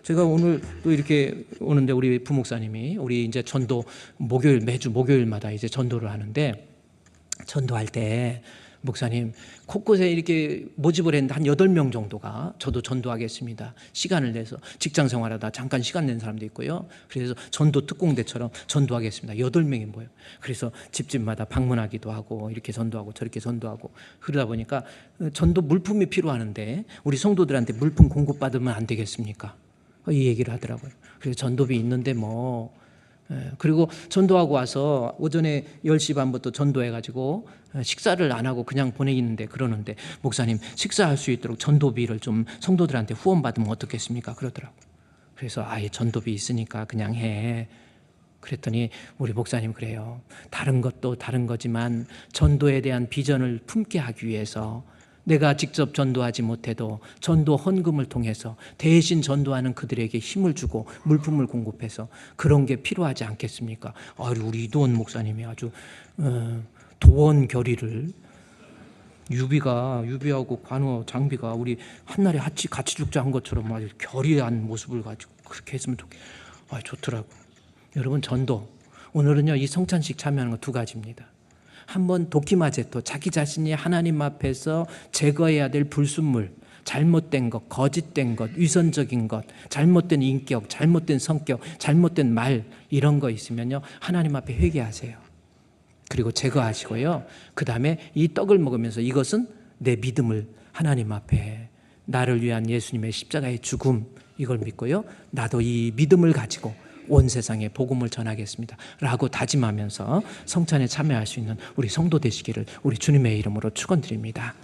제가 오늘 또 이렇게 오는데 우리 부목사님이 우리 이제 전도 매주 목요일마다 이제 전도를 하는데 전도할 때 목사님 곳곳에 이렇게 모집을 했는데 한 8명 정도가 저도 전도하겠습니다. 시간을 내서 직장 생활하다 잠깐 시간 낸 사람도 있고요. 그래서 전도 특공대처럼 전도하겠습니다. 8명이 모여요. 그래서 집집마다 방문하기도 하고 이렇게 전도하고 저렇게 전도하고 그러다 보니까 전도 물품이 필요하는데 우리 성도들한테 물품 공급받으면 안 되겠습니까? 이 얘기를 하더라고요. 그래서 전도비 있는데 그리고 전도하고 와서 오전에 10시 반부터 전도해가지고 식사를 안 하고 그냥 보내는데 그러는데 목사님 식사할 수 있도록 전도비를 좀 성도들한테 후원받으면 어떻겠습니까? 그러더라고요. 그래서 아예 전도비 있으니까 그냥 해. 그랬더니 우리 목사님 그래요. 다른 것도 다른 거지만 전도에 대한 비전을 품게 하기 위해서 내가 직접 전도하지 못해도 전도 헌금을 통해서 대신 전도하는 그들에게 힘을 주고 물품을 공급해서 그런 게 필요하지 않겠습니까? 우리 이도원 목사님이 아주 도원 결의를 유비하고 관우 장비가 우리 한날에 같이 죽자 한 것처럼 아주 결의한 모습을 가지고 그렇게 했으면 좋더라고. 여러분 전도 오늘은요 이 성찬식 참여하는 거 2가지입니다. 한번 도키마제토 자기 자신이 하나님 앞에서 제거해야 될 불순물, 잘못된 것, 거짓된 것, 위선적인 것, 잘못된 인격, 잘못된 성격, 잘못된 말 이런 거 있으면요 하나님 앞에 회개하세요. 그리고 제거하시고요. 그 다음에 이 떡을 먹으면서 이것은 내 믿음을 하나님 앞에 나를 위한 예수님의 십자가의 죽음 이걸 믿고요. 나도 이 믿음을 가지고 온 세상에 복음을 전하겠습니다 라고 다짐하면서 성찬에 참여할 수 있는 우리 성도 되시기를 우리 주님의 이름으로 축원드립니다.